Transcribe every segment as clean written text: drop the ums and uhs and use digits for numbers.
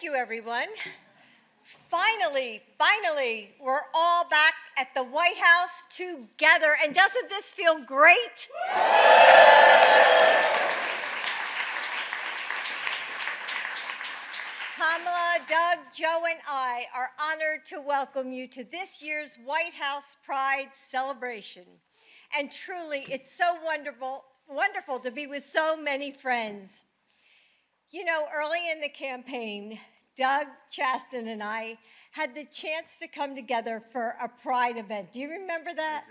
you, everyone. Finally, we're all back at the White House together. And doesn't this feel great? Kamala, Doug, Joe, and I are honored to welcome you to this year's White House Pride celebration. And truly, it's so wonderful to be with so many friends. You know, early in the campaign, Doug Chaston and I had the chance to come together for a Pride event. Do you remember that?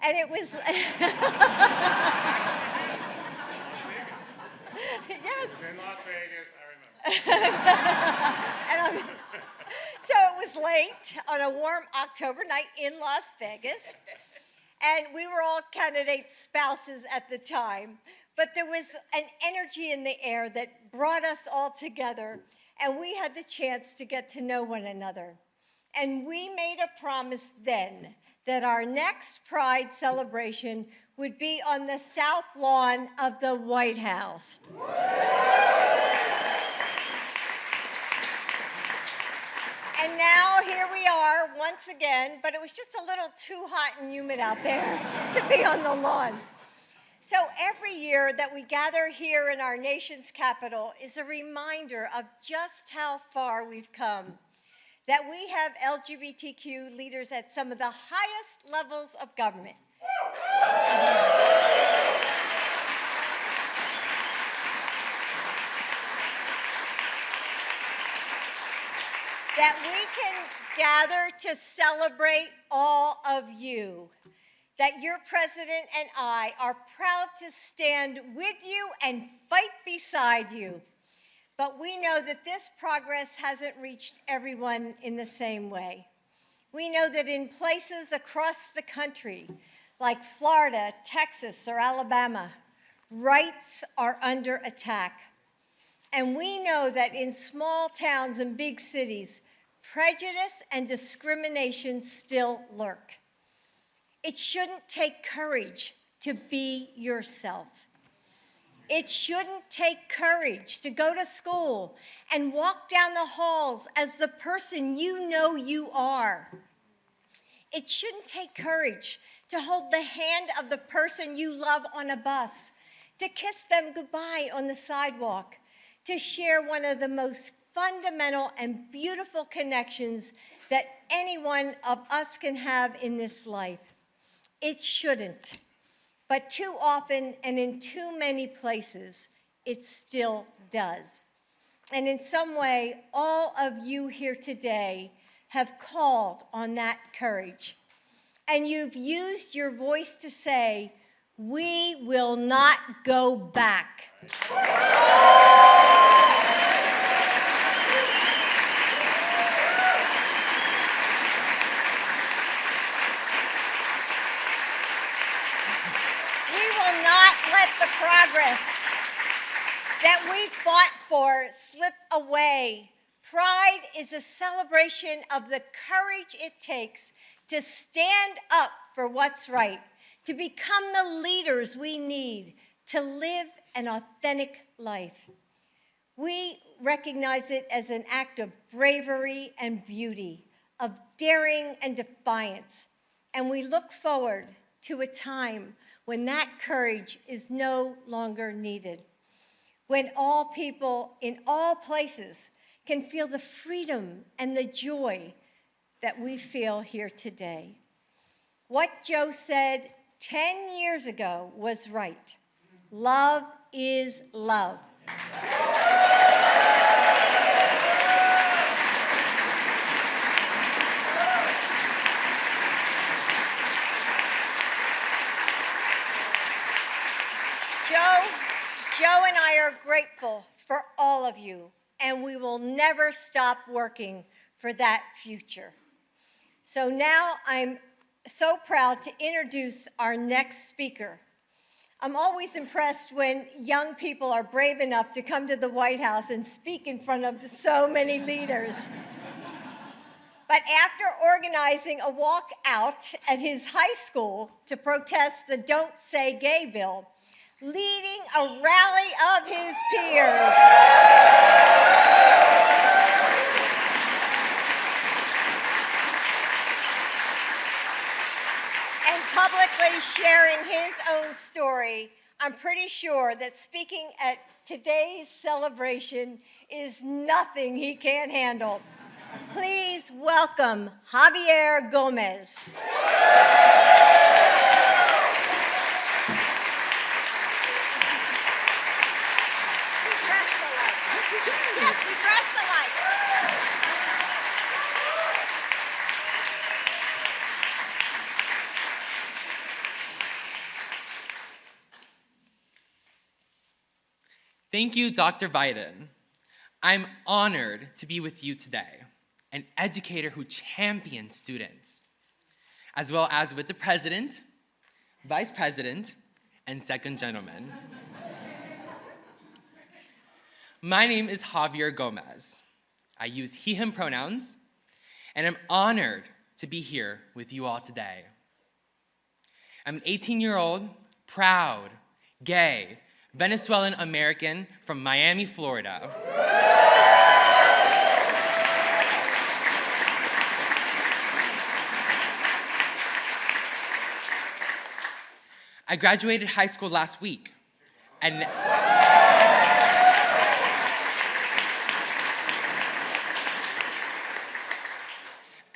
I do. And it was... Yes. It's in Las Vegas, I remember. So it was late on a warm October night in Las Vegas, and we were all candidates' spouses at the time, but there was an energy in the air that brought us all together, and we had the chance to get to know one another. And we made a promise then that our next Pride celebration would be on the South Lawn of the White House. And now here we are once again, but it was just a little too hot and humid out there to be on the lawn. So every year that we gather here in our nation's capital is a reminder of just how far we've come, that we have LGBTQ leaders at some of the highest levels of government. That we can gather to celebrate all of you. That your president and I are proud to stand with you and fight beside you. But we know that this progress hasn't reached everyone in the same way. We know that in places across the country, like Florida, Texas, or Alabama, rights are under attack. And we know that in small towns and big cities, prejudice and discrimination still lurk. It shouldn't take courage to be yourself. It shouldn't take courage to go to school and walk down the halls as the person you know you are. It shouldn't take courage to hold the hand of the person you love on a bus, to kiss them goodbye on the sidewalk, to share one of the most fundamental and beautiful connections that any one of us can have in this life. It shouldn't, but too often and in too many places, it still does. And in some way, all of you here today have called on that courage. And you've used your voice to say, we will not go back. Let the progress that we fought for slip away. Pride is a celebration of the courage it takes to stand up for what's right, to become the leaders we need to live an authentic life. We recognize it as an act of bravery and beauty, of daring and defiance, and we look forward to a time when that courage is no longer needed, when all people in all places can feel the freedom and the joy that we feel here today. What Joe said 10 years ago was right. Love is love. Joe and I are grateful for all of you, and we will never stop working for that future. So now I'm so proud to introduce our next speaker. I'm always impressed when young people are brave enough to come to the White House and speak in front of so many leaders. But after organizing a walkout at his high school to protest the Don't Say Gay bill, leading a rally of his peers, publicly sharing his own story, I'm pretty sure that speaking at today's celebration is nothing he can't handle. Please welcome Javier Gomez. Yes, we press the light. Thank you, Dr. Biden. I'm honored to be with you today, an educator who champions students, as well as with the president, vice president, and second gentleman. My name is Javier Gomez. I use he, him pronouns, and I'm honored to be here with you all today. I'm an 18-year-old, proud, gay, Venezuelan American from Miami, Florida. I graduated high school last week, and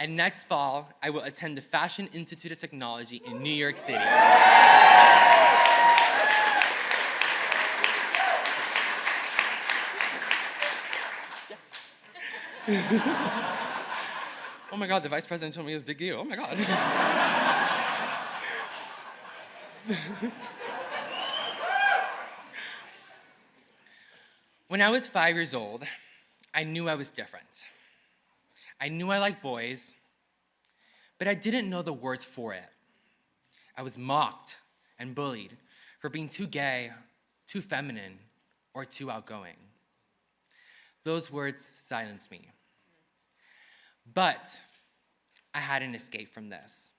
next fall, I will attend the Fashion Institute of Technology in New York City. Oh my God, the vice president told me it was a big deal. Oh my God. When I was 5 years old, I knew I was different. I knew I liked boys, but I didn't know the words for it. I was mocked and bullied for being too gay, too feminine, or too outgoing. Those words silenced me. But I had an escape from this.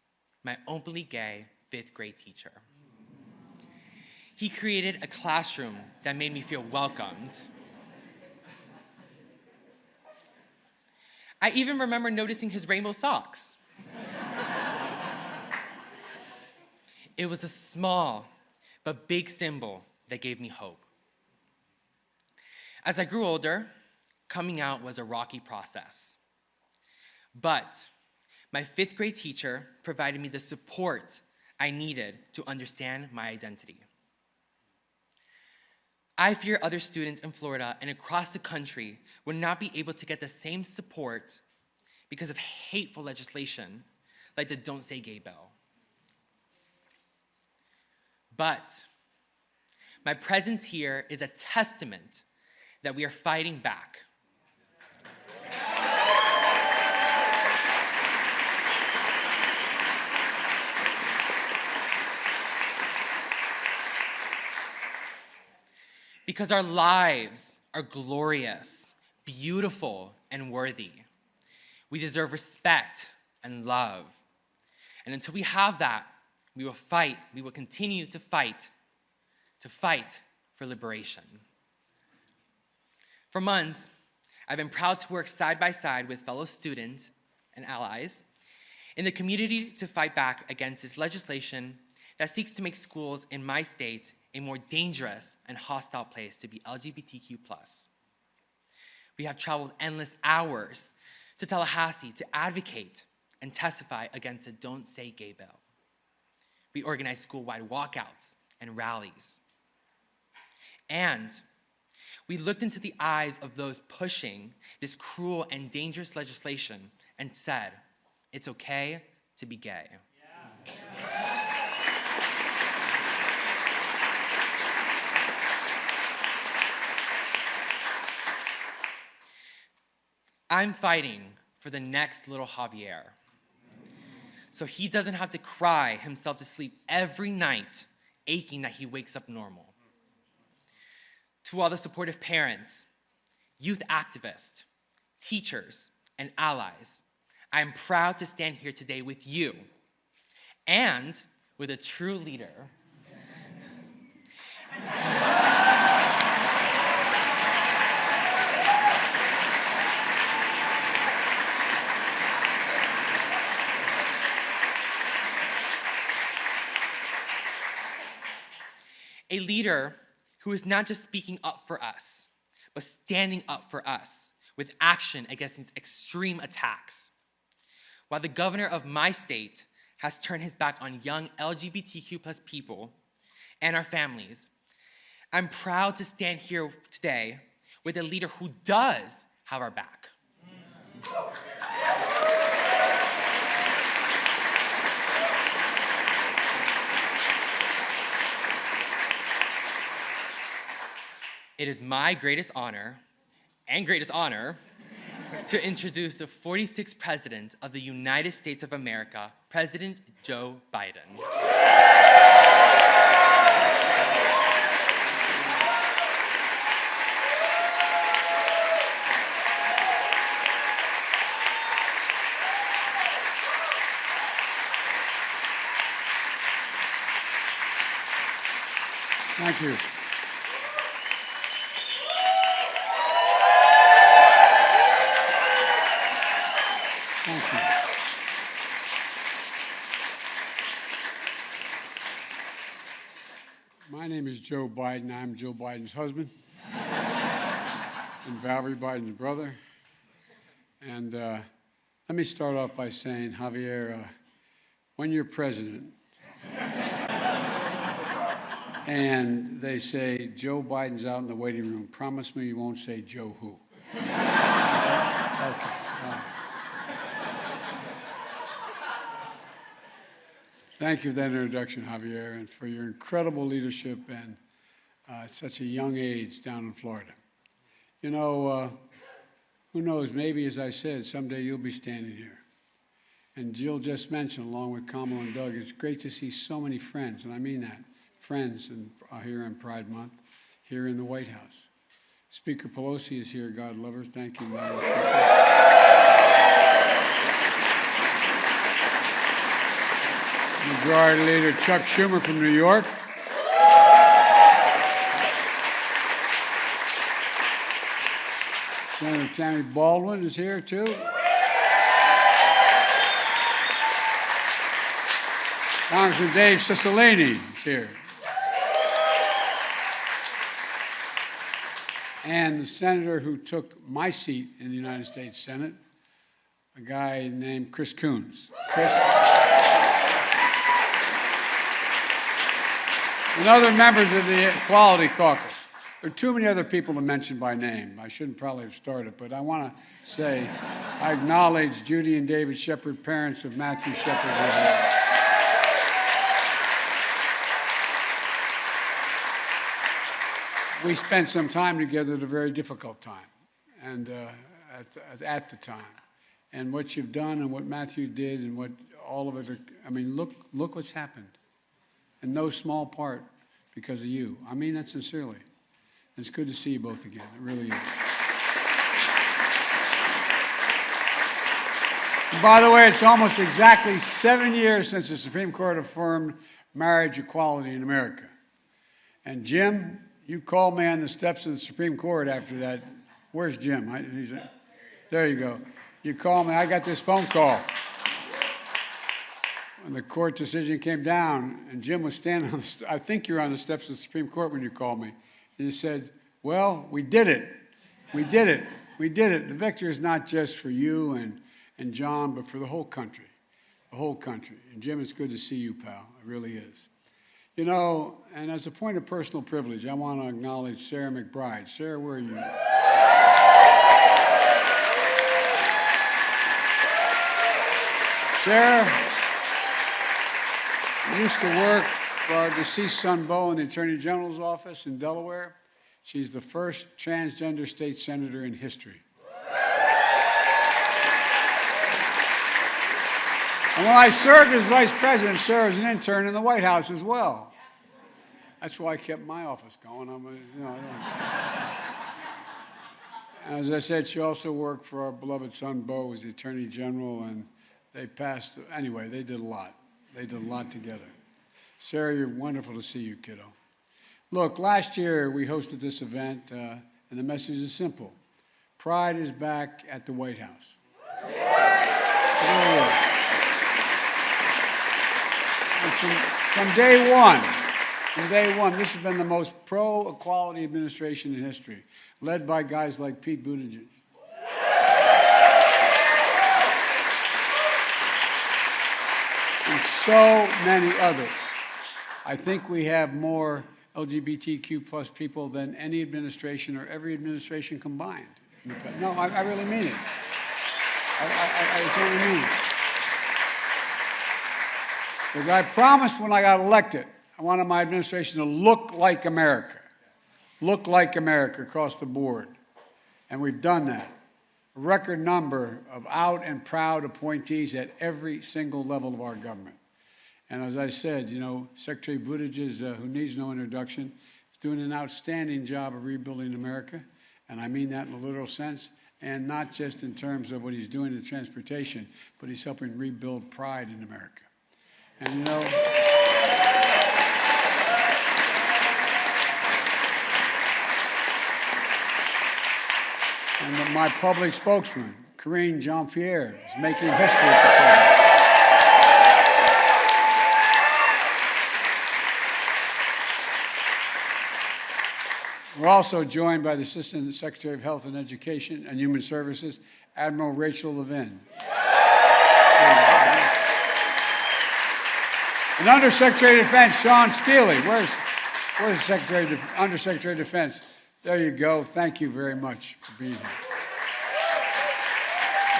My openly gay 5th grade teacher. He created a classroom that made me feel welcomed. I even remember noticing his rainbow socks. It was a small but big symbol that gave me hope. As I grew older, coming out was a rocky process. But my 5th grade teacher provided me the support I needed to understand my identity. I fear other students in Florida and across the country would not be able to get the same support because of hateful legislation like the Don't Say Gay bill. But my presence here is a testament that we are fighting back. Because our lives are glorious, beautiful, and worthy. We deserve respect and love. And until we have that, we will fight, we will continue to fight for liberation. For months, I've been proud to work side by side with fellow students and allies in the community to fight back against this legislation that seeks to make schools in my state a more dangerous and hostile place to be LGBTQ+. We have traveled endless hours to Tallahassee to advocate and testify against the Don't Say Gay bill. We organized school-wide walkouts and rallies. And we looked into the eyes of those pushing this cruel and dangerous legislation and said, it's okay to be gay. Yeah. I'm fighting for the next little Javier, so he doesn't have to cry himself to sleep every night, aching that he wakes up normal. To all the supportive parents, youth activists, teachers, and allies, I am proud to stand here today with you and with a true leader. A leader who is not just speaking up for us, but standing up for us with action against these extreme attacks. While the governor of my state has turned his back on young LGBTQ+ people and our families, I'm proud to stand here today with a leader who does have our back. It is my greatest honor to introduce the 46th President of the United States of America, President Joe Biden. Thank you. Thank you. My name is Joe Biden. I'm Joe Biden's husband and Valerie Biden's brother. And let me start off by saying, Javier, when you're president and they say, Joe Biden's out in the waiting room, promise me you won't say Joe who. Okay. Thank you for that introduction, Javier, and for your incredible leadership and at such a young age down in Florida. You know, who knows, maybe, as I said, someday you'll be standing here. And Jill just mentioned, along with Kamala and Doug, it's great to see so many friends, and I mean that, friends here on Pride Month, here in the White House. Speaker Pelosi is here, God love her. Thank you, Madam Speaker. Majority Leader Chuck Schumer from New York. Senator Tammy Baldwin is here, too. Congressman Dave Cicilline is here. And the senator who took my seat in the United States Senate, a guy named Chris Coons. Chris. And other members of the Equality Caucus. There are too many other people to mention by name. I shouldn't probably have started, but I want to say I acknowledge Judy and David Shepard, parents of Matthew Shepard. We spent some time together at a very difficult time, and at the time. And what you've done and what Matthew did and what all of it, look what's happened. In no small part because of you. I mean that sincerely. And it's good to see you both again. It really is. And by the way, it's almost exactly 7 years since the Supreme Court affirmed marriage equality in America. And Jim, you called me on the steps of the Supreme Court after that. Where's Jim? There you go. You called me. I got this phone call. When the court decision came down, and Jim was standing on I think you were on the steps of the Supreme Court when you called me. And you said, well, we did it. We did it. We did it. The victory is not just for you and John, but for the whole country. The whole country. And Jim, it's good to see you, pal. It really is. You know, and as a point of personal privilege, I want to acknowledge Sarah McBride. Sarah, where are you? Sarah used to work for our deceased son, Bo, in the Attorney General's office in Delaware. She's the first transgender state senator in history. And when I served as vice president, Sarah was an intern in the White House as well. That's why I kept my office going. And as I said, she also worked for our beloved son, Bo, as the Attorney General, and they passed, anyway, they did a lot. They did a lot together. Sarah, you're wonderful to see you, kiddo. Look, last year we hosted this event, and the message is simple. Pride is back at the White House. It really is. And from day one, From day one, this has been the most pro-equality administration in history, led by guys like Pete Buttigieg. And so many others. I think we have more LGBTQ plus people than any administration or every administration combined. No, I really mean it. I totally mean it. Because I promised when I got elected, I wanted my administration to look like America across the board. And we've done that. A record number of out and proud appointees at every single level of our government. And as I said, you know, Secretary Buttigieg, who needs no introduction, is doing an outstanding job of rebuilding America. And I mean that in a literal sense, and not just in terms of what he's doing in transportation, but he's helping rebuild pride in America. And you know, and my public spokesman, Karine Jean-Pierre, is making history at the table. We're also joined by the Assistant Secretary of Health and Education and Human Services, Admiral Rachel Levin. And Undersecretary of Defense, Sean Steely. Where's the Undersecretary of Defense? There you go. Thank you very much for being here.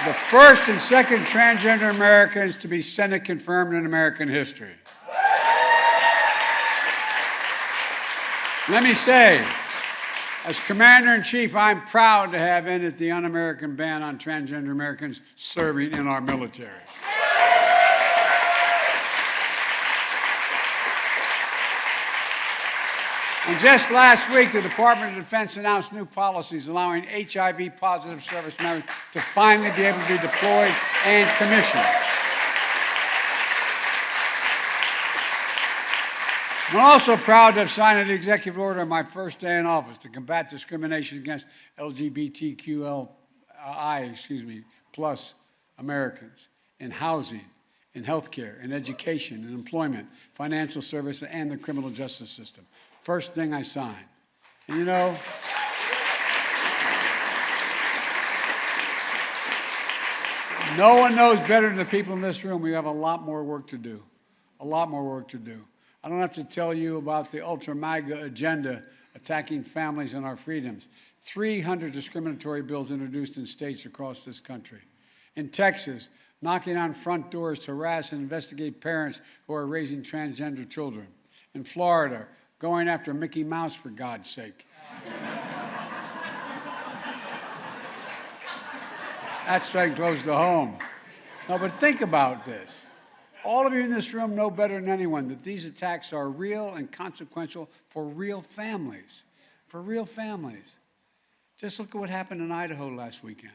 The first and second transgender Americans to be Senate confirmed in American history. Let me say, as Commander-in-Chief, I'm proud to have ended the un-American ban on transgender Americans serving in our military. And just last week, the Department of Defense announced new policies allowing HIV-positive service members to finally be able to be deployed and commissioned. I'm also proud to have signed an executive order on my first day in office to combat discrimination against plus Americans in housing, in healthcare, in education, in employment, financial services, and the criminal justice system. First thing I signed. And you know, no one knows better than the people in this room we have a lot more work to do. A lot more work to do. I don't have to tell you about the ultra-MAGA agenda attacking families and our freedoms. 300 discriminatory bills introduced in states across this country. In Texas, knocking on front doors to harass and investigate parents who are raising transgender children. In Florida, going after Mickey Mouse, for God's sake. That strike close to home. No, but think about this. All of you in this room know better than anyone that these attacks are real and consequential for real families. For real families. Just look at what happened in Idaho last weekend.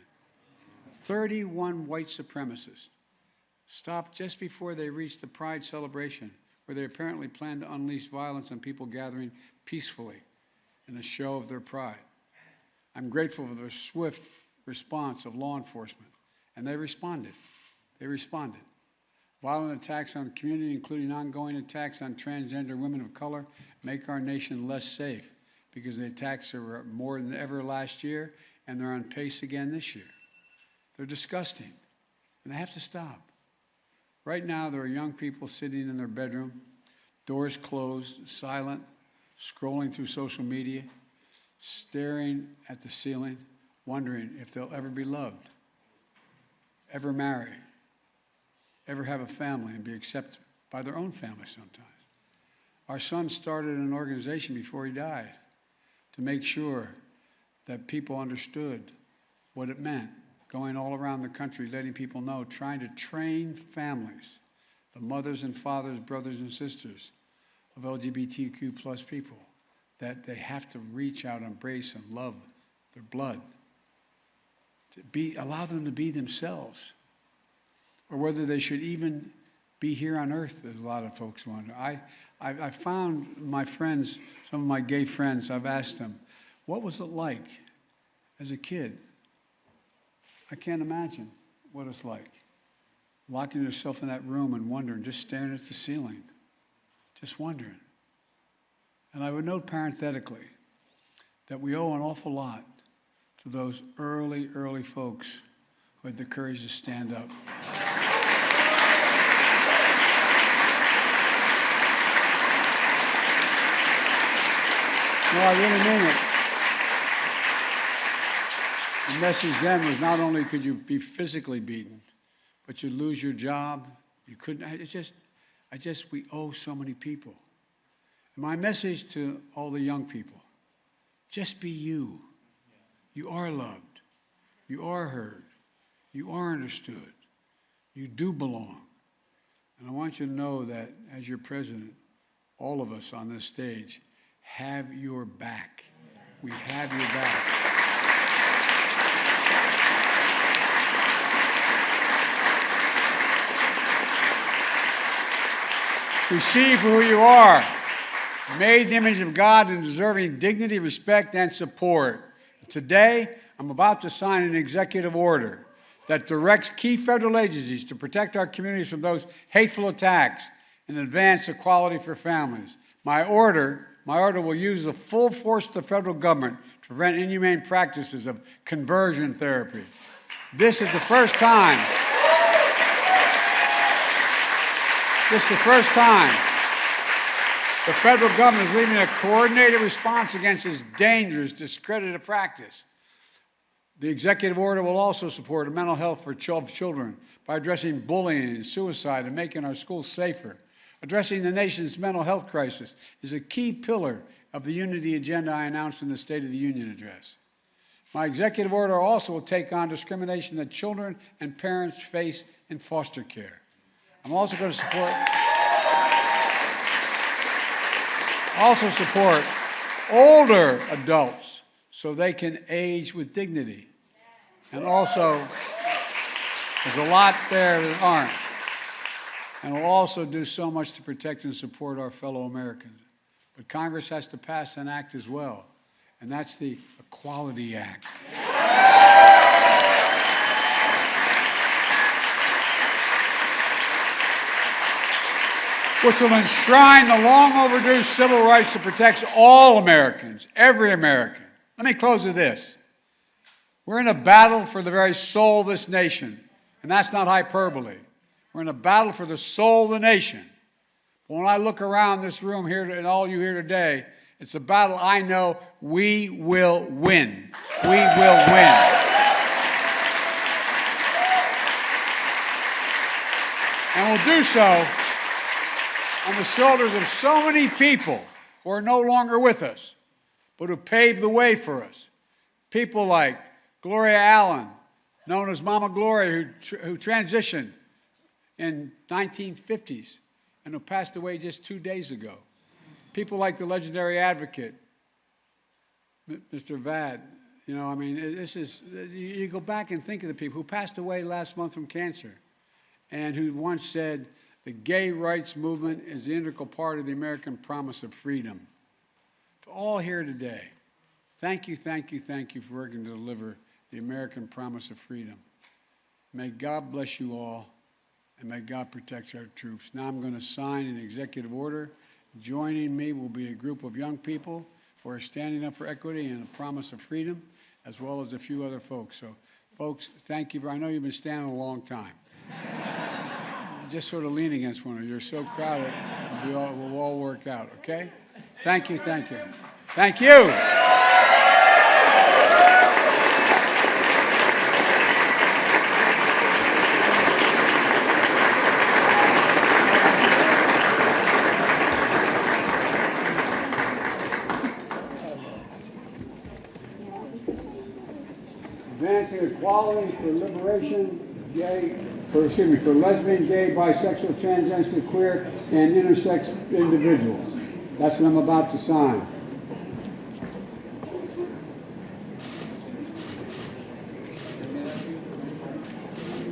31 white supremacists stopped just before they reached the Pride celebration, where they apparently planned to unleash violence on people gathering peacefully in a show of their pride. I'm grateful for the swift response of law enforcement, and they responded. They responded. Violent attacks on the community, including ongoing attacks on transgender women of color, make our nation less safe because the attacks are more than ever last year, and they're on pace again this year. They're disgusting, and they have to stop. Right now, there are young people sitting in their bedroom, doors closed, silent, scrolling through social media, staring at the ceiling, wondering if they'll ever be loved, ever marry, ever have a family and be accepted by their own family sometimes. Our son started an organization before he died to make sure that people understood what it meant, going all around the country, letting people know, trying to train families, the mothers and fathers, brothers and sisters of LGBTQ plus people, that they have to reach out, embrace, and love their blood, allow them to be themselves, or whether they should even be here on earth, as a lot of folks wonder. I found my friends, some of my gay friends, I've asked them, what was it like as a kid? I can't imagine what it's like. Locking yourself in that room and wondering, just staring at the ceiling, just wondering. And I would note parenthetically that we owe an awful lot to those early folks who had the courage to stand up. No, I really mean it. The message then was not only could you be physically beaten, but you'd lose your job. You couldn't, we owe so many people. And my message to all the young people, just be you. You are loved. You are heard. You are understood. You do belong. And I want you to know that as your president, all of us on this stage have your back. We have your back. Receive who you are, made in the image of God and deserving dignity, respect, and support. Today, I'm about to sign an executive order that directs key federal agencies to protect our communities from those hateful attacks and advance equality for families. My order will use the full force of the federal government to prevent inhumane practices of conversion therapy. This is the first time the federal government is leading a coordinated response against this dangerous, discredited practice. The executive order will also support mental health for children by addressing bullying and suicide and making our schools safer. Addressing the nation's mental health crisis is a key pillar of the unity agenda I announced in the State of the Union address. My executive order also will take on discrimination that children and parents face in foster care. I'm also going to support older adults so they can age with dignity. And also, there's a lot there that aren't. And we'll also do so much to protect and support our fellow Americans. But Congress has to pass an act as well, and that's the Equality Act. Which will enshrine the long overdue civil rights that protects all Americans, every American. Let me close with this. We're in a battle for the very soul of this nation, and that's not hyperbole. We're in a battle for the soul of the nation. But when I look around this room here and all you here today, it's a battle I know we will win. We will win. And we'll do so on the shoulders of so many people who are no longer with us, but who paved the way for us. People like Gloria Allen, known as Mama Gloria, who transitioned in 1950s and who passed away just 2 days ago. People like the legendary advocate, Mr. Vad. You go back and think of the people who passed away last month from cancer and who once said, the gay rights movement is the integral part of the American promise of freedom. To all here today, thank you for working to deliver the American promise of freedom. May God bless you all, and may God protect our troops. Now I'm going to sign an executive order. Joining me will be a group of young people who are standing up for equity and a promise of freedom, as well as a few other folks. So, folks, thank you. I know you've been standing a long time. Just sort of lean against one another. You're so crowded. We'll all work out, okay? Thank you. Thank you. Advancing equality for liberation, for lesbian, gay, bisexual, transgender, queer, and intersex individuals. That's what I'm about to sign.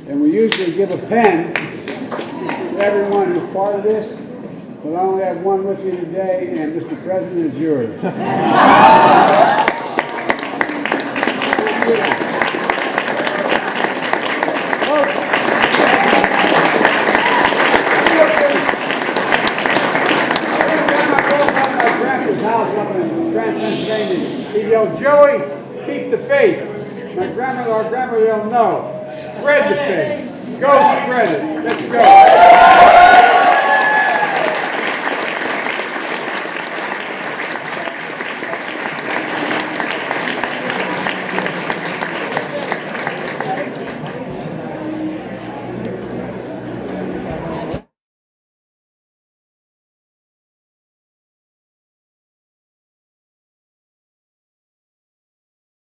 And we usually give a pen to everyone who's part of this, but I only have one with me today, and Mr. President, it's yours. House his name is. He yelled, Joey, keep the faith. Our grandmother yelled, no. Spread the faith. Go spread it. Let's go.